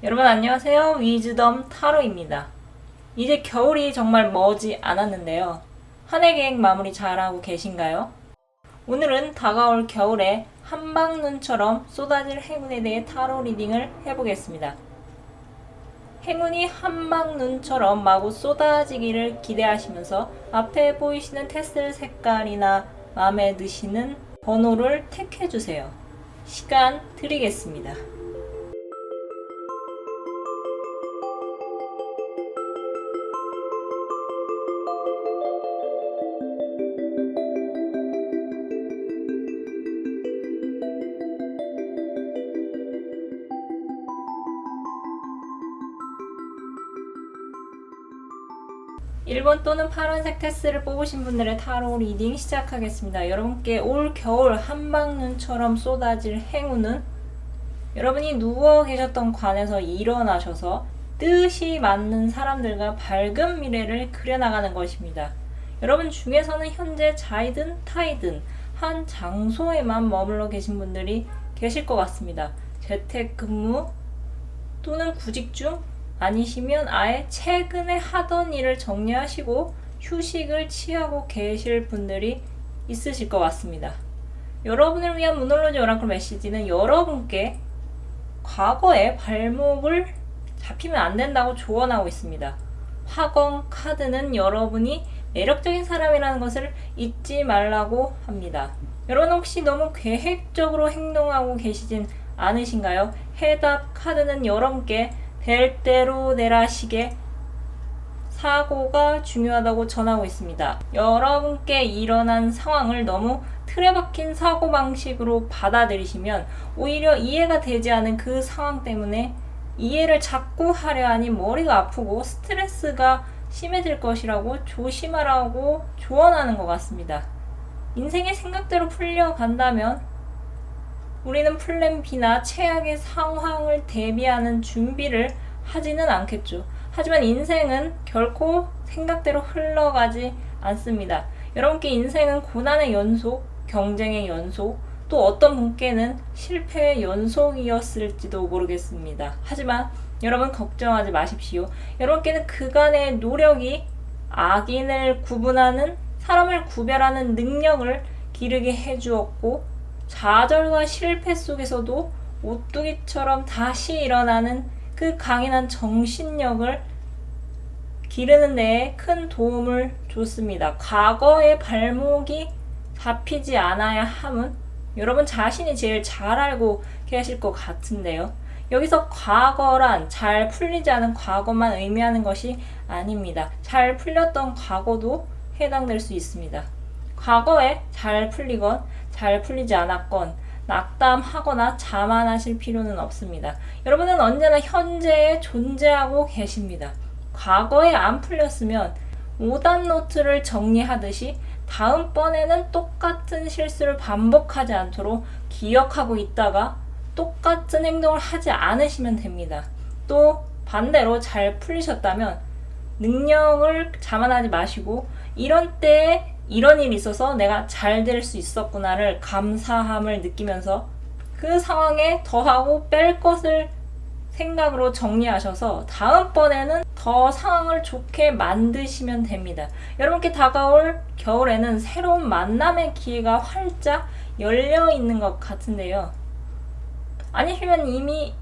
여러분 안녕하세요. 위즈덤 타로입니다. 이제 겨울이 정말 머지 않았는데요. 한 해 계획 마무리 잘하고 계신가요? 오늘은 다가올 겨울에 한방눈처럼 쏟아질 행운에 대해 타로 리딩을 해보겠습니다. 행운이 한방눈처럼 마구 쏟아지기를 기대하시면서 앞에 보이시는 테슬 색깔이나 마음에 드시는 번호를 택해주세요. 시간 드리겠습니다. 1번 또는 파란색 테스를 뽑으신 분들의 타로 리딩 시작하겠습니다. 여러분께 올 겨울 한방눈처럼 쏟아질 행운은 여러분이 누워 계셨던 관에서 일어나셔서 뜻이 맞는 사람들과 밝은 미래를 그려나가는 것입니다. 여러분 중에서는 현재 자이든 타이든 한 장소에만 머물러 계신 분들이 계실 것 같습니다. 재택근무 또는 구직 중 아니시면 아예 최근에 하던 일을 정리하시고 휴식을 취하고 계실 분들이 있으실 것 같습니다. 여러분을 위한 문홀로지 오라클 메시지는 여러분께 과거에 발목을 잡히면 안 된다고 조언하고 있습니다. 화건 카드는 여러분이 매력적인 사람이라는 것을 잊지 말라고 합니다. 여러분 혹시 너무 계획적으로 행동하고 계시진 않으신가요? 해답 카드는 여러분께 될 대로 내라시게 사고가 중요하다고 전하고 있습니다. 여러분께 일어난 상황을 너무 틀에 박힌 사고방식으로 받아들이시면 오히려 이해가 되지 않은 그 상황 때문에 이해를 자꾸 하려 하니 머리가 아프고 스트레스가 심해질 것이라고 조심하라고 조언하는 것 같습니다. 인생의 생각대로 풀려간다면 우리는 플랜 B나 최악의 상황을 대비하는 준비를 하지는 않겠죠. 하지만 인생은 결코 생각대로 흘러가지 않습니다. 여러분께 인생은 고난의 연속, 경쟁의 연속, 또 어떤 분께는 실패의 연속이었을지도 모르겠습니다. 하지만 여러분 걱정하지 마십시오. 여러분께는 그간의 노력이 악인을 구분하는, 사람을 구별하는 능력을 기르게 해주었고 좌절과 실패 속에서도 오뚜기처럼 다시 일어나는 그 강인한 정신력을 기르는 데에 큰 도움을 줬습니다. 과거의 발목이 잡히지 않아야 함은 여러분 자신이 제일 잘 알고 계실 것 같은데요. 여기서 과거란 잘 풀리지 않은 과거만 의미하는 것이 아닙니다. 잘 풀렸던 과거도 해당될 수 있습니다. 과거에 잘 풀리건 잘 풀리지 않았건 낙담하거나 자만하실 필요는 없습니다. 여러분은 언제나 현재에 존재하고 계십니다. 과거에 안 풀렸으면 5단 노트를 정리하듯이 다음번에는 똑같은 실수를 반복하지 않도록 기억하고 있다가 똑같은 행동을 하지 않으시면 됩니다. 또 반대로 잘 풀리셨다면 능력을 자만하지 마시고 이런 때에 이런 일이 있어서 내가 잘 될 수 있었구나를 감사함을 느끼면서 그 상황에 더하고 뺄 것을 생각으로 정리하셔서 다음번에는 더 상황을 좋게 만드시면 됩니다. 여러분께 다가올 겨울에는 새로운 만남의 기회가 활짝 열려 있는 것 같은데요. 아니면 이미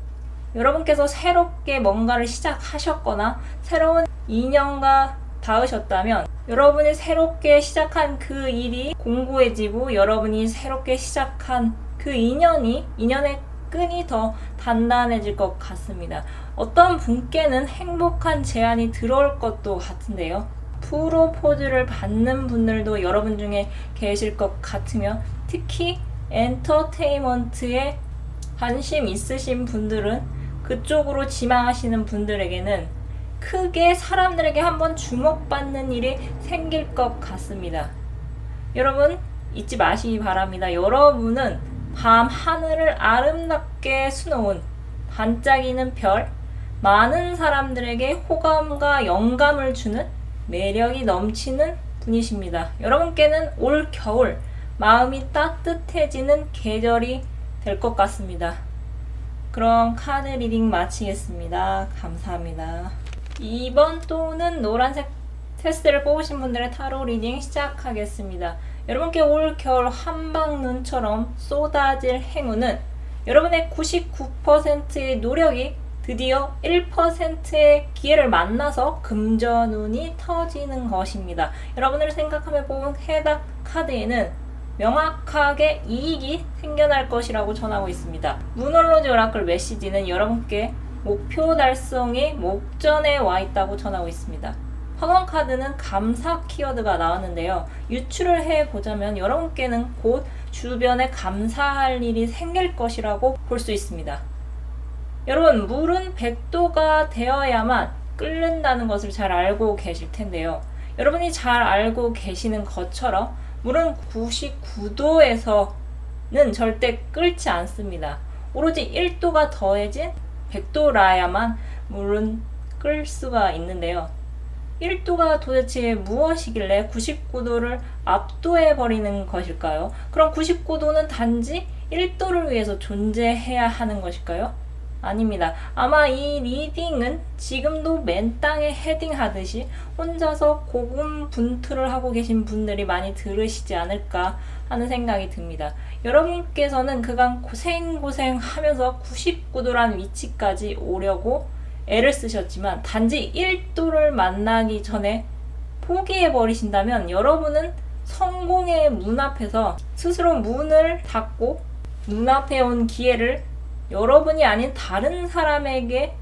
여러분께서 새롭게 뭔가를 시작하셨거나 새로운 인연과 닿으셨다면 여러분이 새롭게 시작한 그 일이 공고해지고 여러분이 새롭게 시작한 그 인연의 끈이 더 단단해질 것 같습니다. 어떤 분께는 행복한 제안이 들어올 것도 같은데요. 프로포즈를 받는 분들도 여러분 중에 계실 것 같으며 특히 엔터테인먼트에 관심 있으신 분들은 그쪽으로 지망하시는 분들에게는 크게 사람들에게 한번 주목받는 일이 생길 것 같습니다. 여러분 잊지 마시기 바랍니다. 여러분은 밤 하늘을 아름답게 수놓은 반짝이는 별, 많은 사람들에게 호감과 영감을 주는 매력이 넘치는 분이십니다. 여러분께는 올 겨울 마음이 따뜻해지는 계절이 될 것 같습니다. 그럼 카드 리딩 마치겠습니다. 감사합니다. 2번 또는 노란색 테스트를 뽑으신 분들의 타로 리딩 시작하겠습니다. 여러분께 올 겨울 한방눈처럼 쏟아질 행운은 여러분의 99%의 노력이 드디어 1%의 기회를 만나서 금전운이 터지는 것입니다. 여러분을 생각하며 뽑은 해당 카드에는 명확하게 이익이 생겨날 것이라고 전하고 있습니다. 문홀로지 오라클 메시지는 여러분께 목표 달성이 목전에 와 있다고 전하고 있습니다. 황혼 카드는 감사 키워드가 나왔는데요. 유추를 해보자면 여러분께는 곧 주변에 감사할 일이 생길 것이라고 볼 수 있습니다. 여러분, 물은 100도가 되어야만 끓는다는 것을 잘 알고 계실 텐데요. 여러분이 잘 알고 계시는 것처럼 물은 99도에서는 절대 끓지 않습니다. 오로지 1도가 더해진 100도라야만 물은 끓을 수가 있는데요. 1도가 도대체 무엇이길래 99도를 압도해 버리는 것일까요? 그럼 99도는 단지 1도를 위해서 존재해야 하는 것일까요? 아닙니다. 아마 이 리딩은 지금도 맨땅에 헤딩하듯이 혼자서 고군분투를 하고 계신 분들이 많이 들으시지 않을까 하는 생각이 듭니다. 여러분께서는 그간 고생하면서 99도라는 위치까지 오려고 애를 쓰셨지만 단지 1도를 만나기 전에 포기해버리신다면 여러분은 성공의 문 앞에서 스스로 문을 닫고 눈앞에 온 기회를 여러분이 아닌 다른 사람에게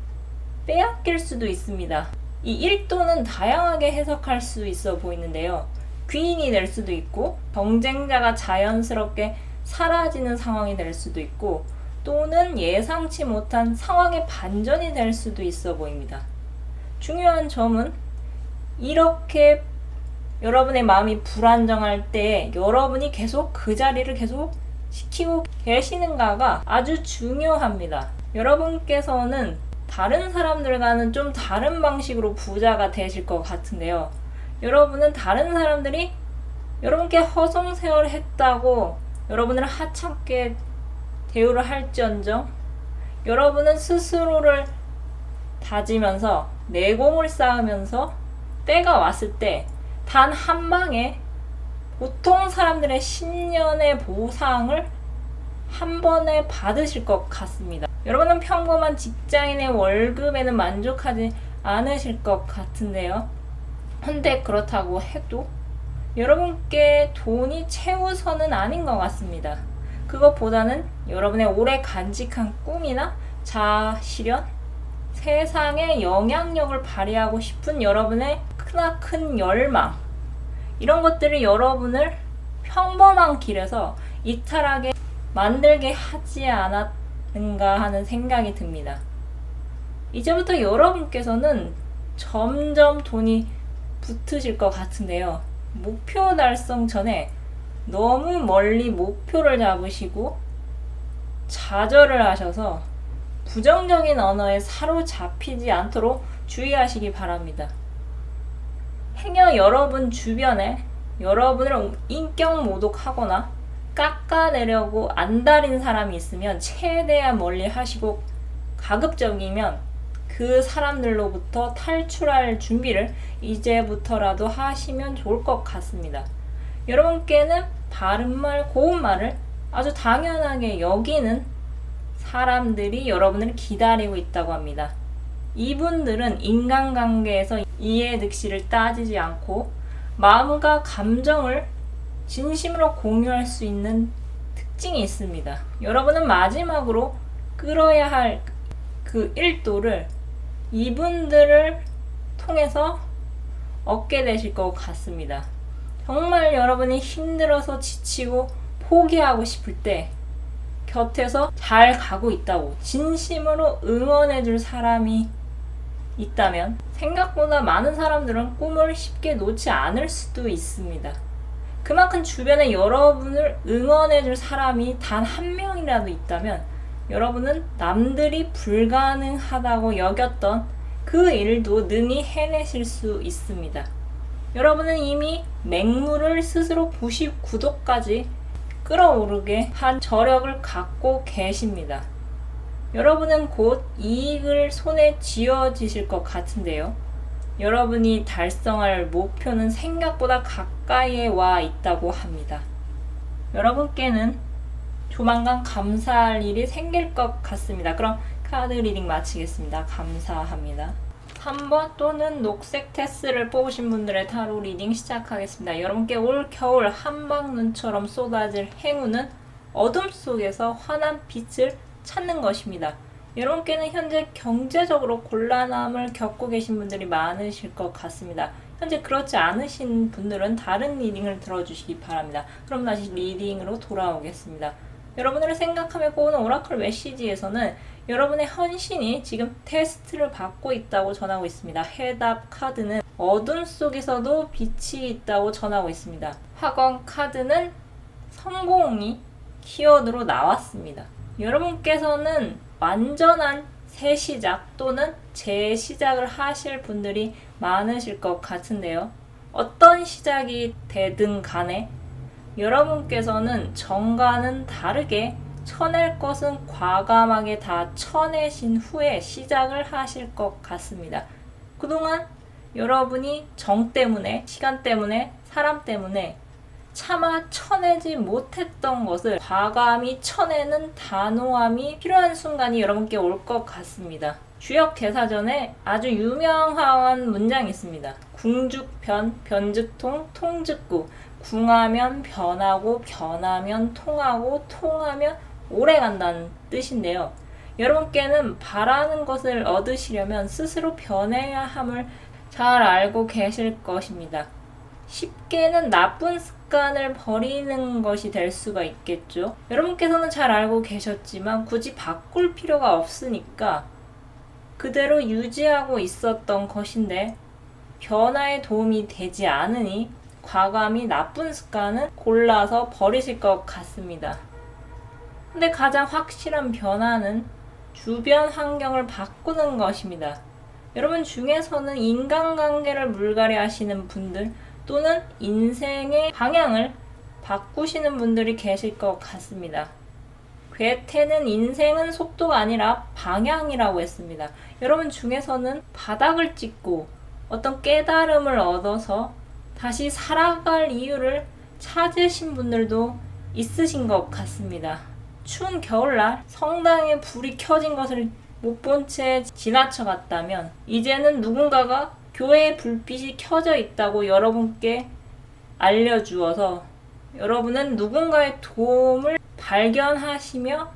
빼앗길 수도 있습니다. 이 1도는 다양하게 해석할 수 있어 보이는데요. 귀인이 될 수도 있고 경쟁자가 자연스럽게 사라지는 상황이 될 수도 있고 또는 예상치 못한 상황의 반전이 될 수도 있어 보입니다. 중요한 점은 이렇게 여러분의 마음이 불안정할 때 여러분이 계속 그 자리를 계속 지키고 계시는가가 아주 중요합니다. 여러분께서는 다른 사람들과는 좀 다른 방식으로 부자가 되실 것 같은데요. 여러분은 다른 사람들이 여러분께 허송세월 했다고 여러분을 하찮게 대우를 할지언정 여러분은 스스로를 다지면서 내공을 쌓으면서 때가 왔을 때 단 한 방에 보통 사람들의 10년의 보상을 한 번에 받으실 것 같습니다. 여러분은 평범한 직장인의 월급에는 만족하지 않으실 것 같은데요. 근데 그렇다고 해도 여러분께 돈이 최우선은 아닌 것 같습니다. 그것보다는 여러분의 오래 간직한 꿈이나 자아실현, 세상에 영향력을 발휘하고 싶은 여러분의 크나큰 열망, 이런 것들이 여러분을 평범한 길에서 이탈하게 만들게 하지 않았는가 하는 생각이 듭니다. 이제부터 여러분께서는 점점 돈이 붙으실 것 같은데요. 목표 달성 전에 너무 멀리 목표를 잡으시고 좌절을 하셔서 부정적인 언어에 사로잡히지 않도록 주의하시기 바랍니다. 행여 여러분 주변에 여러분을 인격 모독하거나 깎아내려고 안달인 사람이 있으면 최대한 멀리 하시고 가급적이면 그 사람들로부터 탈출할 준비를 이제부터라도 하시면 좋을 것 같습니다. 여러분께는 바른말 고운말을 아주 당연하게 여기는 사람들이 여러분을 기다리고 있다고 합니다. 이분들은 인간관계에서 이해득실을 따지지 않고 마음과 감정을 진심으로 공유할 수 있는 특징이 있습니다. 여러분은 마지막으로 끌어야 할 그 1도를 이분들을 통해서 얻게 되실 것 같습니다. 정말 여러분이 힘들어서 지치고 포기하고 싶을 때 곁에서 잘 가고 있다고 진심으로 응원해줄 사람이 있다면 생각보다 많은 사람들은 꿈을 쉽게 놓지 않을 수도 있습니다. 그만큼 주변에 여러분을 응원해줄 사람이 단 한 명이라도 있다면 여러분은 남들이 불가능하다고 여겼던 그 일도 능히 해내실 수 있습니다. 여러분은 이미 맹물을 스스로 99도까지 끌어오르게 한 저력을 갖고 계십니다. 여러분은 곧 이익을 손에 쥐어지실 것 같은데요. 여러분이 달성할 목표는 생각보다 가까이에 와 있다고 합니다. 여러분께는 조만간 감사할 일이 생길 것 같습니다. 그럼 카드 리딩 마치겠습니다. 감사합니다. 3번 또는 녹색 테스를 뽑으신 분들의 타로 리딩 시작하겠습니다. 여러분께 올 겨울 한방눈처럼 쏟아질 행운은 어둠 속에서 환한 빛을 찾는 것입니다. 여러분께는 현재 경제적으로 곤란함을 겪고 계신 분들이 많으실 것 같습니다. 현재 그렇지 않으신 분들은 다른 리딩을 들어주시기 바랍니다. 그럼 다시 리딩으로 돌아오겠습니다. 여러분을 생각하며 뽑는 오라클 메시지에서는 여러분의 헌신이 지금 테스트를 받고 있다고 전하고 있습니다. 해답 카드는 어둠 속에서도 빛이 있다고 전하고 있습니다. 학원 카드는 성공이 키워드로 나왔습니다. 여러분께서는 완전한 새 시작 또는 재시작을 하실 분들이 많으실 것 같은데요. 어떤 시작이 되든 간에 여러분께서는 정과는 다르게 쳐낼 것은 과감하게 다 쳐내신 후에 시작을 하실 것 같습니다. 그동안 여러분이 정 때문에, 시간 때문에, 사람 때문에 차마 쳐내지 못했던 것을 과감히 쳐내는 단호함이 필요한 순간이 여러분께 올 것 같습니다. 주역 대사전에 아주 유명한 문장이 있습니다. 궁죽변, 변즉통, 통즉구. 궁하면 변하고, 변하면 통하고, 통하면 오래간다는 뜻인데요. 여러분께는 바라는 것을 얻으시려면 스스로 변해야 함을 잘 알고 계실 것입니다. 쉽게는 나쁜 습관을 버리는 것이 될 수가 있겠죠. 여러분께서는 잘 알고 계셨지만 굳이 바꿀 필요가 없으니까 그대로 유지하고 있었던 것인데 변화에 도움이 되지 않으니 과감히 나쁜 습관은 골라서 버리실 것 같습니다. 근데 가장 확실한 변화는 주변 환경을 바꾸는 것입니다. 여러분 중에서는 인간관계를 물갈이 하시는 분들 또는 인생의 방향을 바꾸시는 분들이 계실 것 같습니다. 괴테는 인생은 속도가 아니라 방향이라고 했습니다. 여러분 중에서는 바닥을 찍고 어떤 깨달음을 얻어서 다시 살아갈 이유를 찾으신 분들도 있으신 것 같습니다. 추운 겨울날 성당에 불이 켜진 것을 못 본 채 지나쳐 갔다면 이제는 누군가가 교회의 불빛이 켜져 있다고 여러분께 알려주어서 여러분은 누군가의 도움을 발견하시며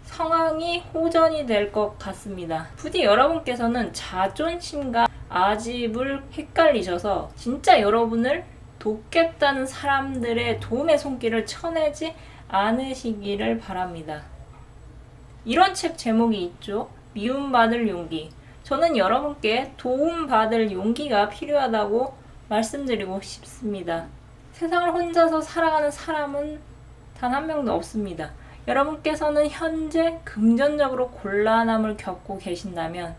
상황이 호전이 될 것 같습니다. 부디 여러분께서는 자존심과 아집을 헷갈리셔서 진짜 여러분을 돕겠다는 사람들의 도움의 손길을 쳐내지 않으시기를 바랍니다. 이런 책 제목이 있죠. 미움받을 용기. 저는 여러분께 도움받을 용기가 필요하다고 말씀드리고 싶습니다. 세상을 혼자서 살아가는 사람은 단 한 명도 없습니다. 여러분께서는 현재 금전적으로 곤란함을 겪고 계신다면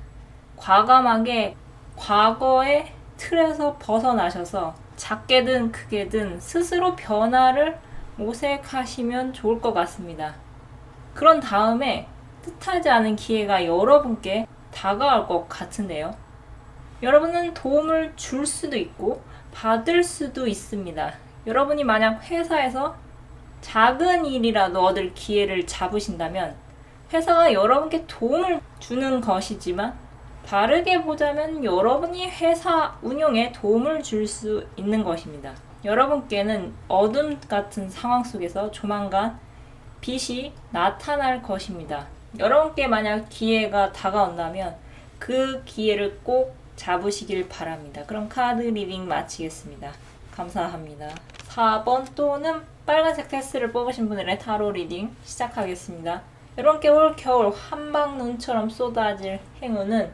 과감하게 과거의 틀에서 벗어나셔서 작게든 크게든 스스로 변화를 모색하시면 좋을 것 같습니다. 그런 다음에 뜻하지 않은 기회가 여러분께 다가올 것 같은데요. 여러분은 도움을 줄 수도 있고 받을 수도 있습니다. 여러분이 만약 회사에서 작은 일이라도 얻을 기회를 잡으신다면 회사가 여러분께 도움을 주는 것이지만 다르게 보자면 여러분이 회사 운영에 도움을 줄 수 있는 것입니다. 여러분께는 어둠 같은 상황 속에서 조만간 빛이 나타날 것입니다. 여러분께 만약 기회가 다가온다면 그 기회를 꼭 잡으시길 바랍니다. 그럼 카드 리딩 마치겠습니다. 감사합니다. 4번 또는 빨간색 테스트를 뽑으신 분들의 타로 리딩 시작하겠습니다. 여러분께 올 겨울 한방눈처럼 쏟아질 행운은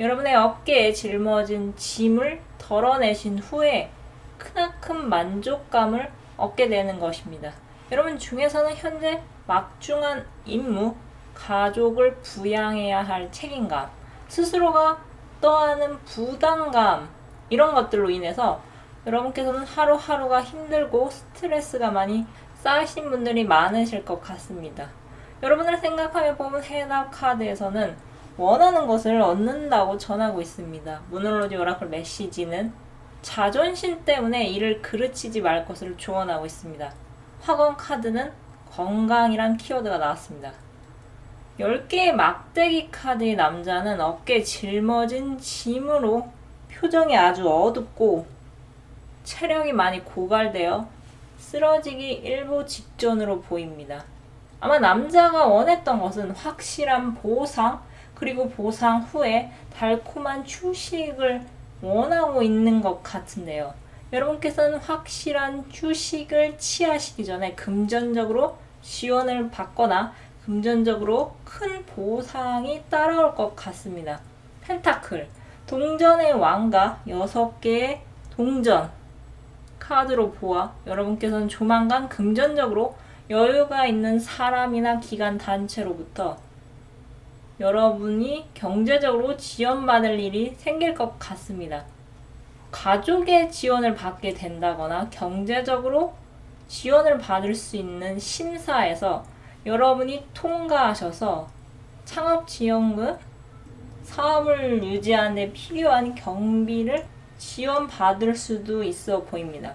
여러분의 어깨에 짊어진 짐을 덜어내신 후에 크나큰 만족감을 얻게 되는 것입니다. 여러분 중에서는 현재 막중한 임무, 가족을 부양해야 할 책임감, 스스로가 떠안은 부담감 이런 것들로 인해서 여러분께서는 하루하루가 힘들고 스트레스가 많이 쌓이신 분들이 많으실 것 같습니다. 여러분을 생각하며 뽑은 해답 카드에서는 원하는 것을 얻는다고 전하고 있습니다. 무놀로지 오라클 메시지는 자존심 때문에 이를 그르치지 말 것을 조언하고 있습니다. 화건 카드는 건강이란 키워드가 나왔습니다. 10개의 막대기 카드의 남자는 어깨에 짊어진 짐으로 표정이 아주 어둡고 체력이 많이 고갈되어 쓰러지기 일보 직전으로 보입니다. 아마 남자가 원했던 것은 확실한 보상, 그리고 보상 후에 달콤한 휴식을 원하고 있는 것 같은데요. 여러분께서는 확실한 휴식을 취하시기 전에 금전적으로 지원을 받거나 금전적으로 큰 보상이 따라올 것 같습니다. 펜타클, 동전의 왕과 6개의 동전 카드로 보아 여러분께서는 조만간 금전적으로 여유가 있는 사람이나 기관 단체로부터 여러분이 경제적으로 지원받을 일이 생길 것 같습니다. 가족의 지원을 받게 된다거나 경제적으로 지원을 받을 수 있는 심사에서 여러분이 통과하셔서 창업지원금, 사업을 유지하는 데 필요한 경비를 지원받을 수도 있어 보입니다.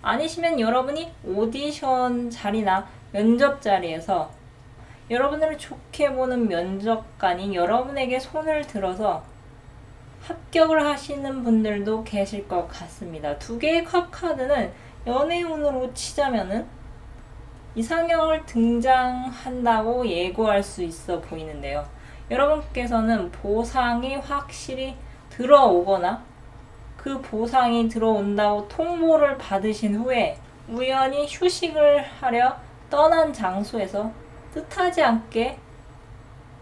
아니시면 여러분이 오디션 자리나 면접 자리에서 여러분을 좋게 보는 면접관이 여러분에게 손을 들어서 합격을 하시는 분들도 계실 것 같습니다. 2개의 컵 카드는 연애운으로 치자면은 이상형을 등장한다고 예고할 수 있어 보이는데요. 여러분께서는 보상이 확실히 들어오거나 그 보상이 들어온다고 통보를 받으신 후에 우연히 휴식을 하려 떠난 장소에서 뜻하지 않게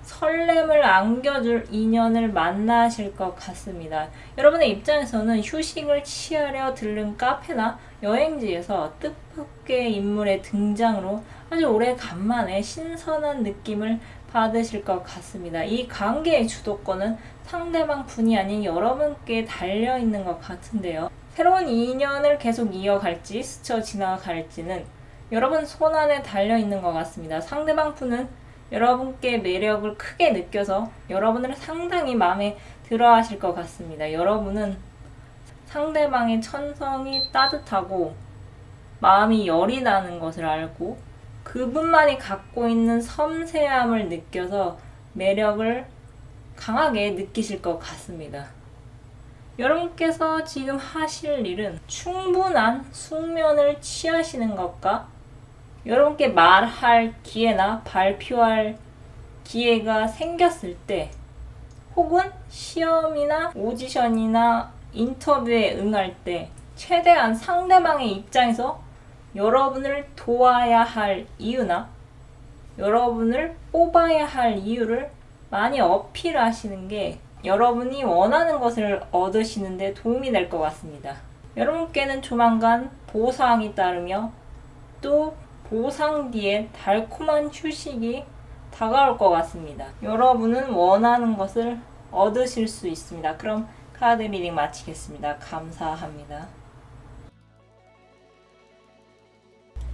설렘을 안겨줄 인연을 만나실 것 같습니다. 여러분의 입장에서는 휴식을 취하려 들른 카페나 여행지에서 뜻밖의 인물의 등장으로 아주 오래간만에 신선한 느낌을 받으실 것 같습니다. 이 관계의 주도권은 상대방 분이 아닌 여러분께 달려있는 것 같은데요. 새로운 인연을 계속 이어갈지 스쳐 지나갈지는 여러분 손안에 달려있는 것 같습니다. 상대방 분은 여러분께 매력을 크게 느껴서 여러분을 상당히 마음에 들어 하실 것 같습니다. 여러분은 상대방의 천성이 따뜻하고 마음이 열이 나는 것을 알고 그분만이 갖고 있는 섬세함을 느껴서 매력을 강하게 느끼실 것 같습니다. 여러분께서 지금 하실 일은 충분한 숙면을 취하시는 것과 여러분께 말할 기회나 발표할 기회가 생겼을 때 혹은 시험이나 오디션이나 인터뷰에 응할 때 최대한 상대방의 입장에서 여러분을 도와야 할 이유나 여러분을 뽑아야 할 이유를 많이 어필하시는 게 여러분이 원하는 것을 얻으시는 데 도움이 될 것 같습니다. 여러분께는 조만간 보상이 따르며 또 보상 뒤에 달콤한 휴식이 다가올 것 같습니다. 여러분은 원하는 것을 얻으실 수 있습니다. 그럼 카드 리딩 마치겠습니다. 감사합니다.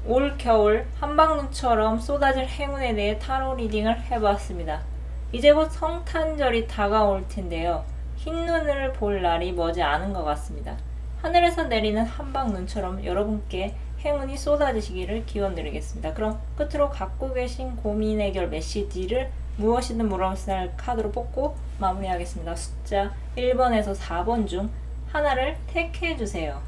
올 겨울 한방눈처럼 쏟아질 행운에 대해 타로 리딩을 해봤습니다. 이제 곧 성탄절이 다가올 텐데요. 흰눈을 볼 날이 머지 않은 것 같습니다. 하늘에서 내리는 한방눈처럼 여러분께 행운이 쏟아지시기를 기원드리겠습니다. 그럼 끝으로 갖고 계신 고민 해결 메시지를 무엇이든 물어볼 카드로 뽑고 마무리하겠습니다. 숫자 1번에서 4번 중 하나를 택해주세요.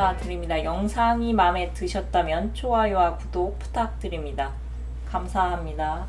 감사드립니다. 영상이 마음에 드셨다면 좋아요와 구독 부탁드립니다. 감사합니다.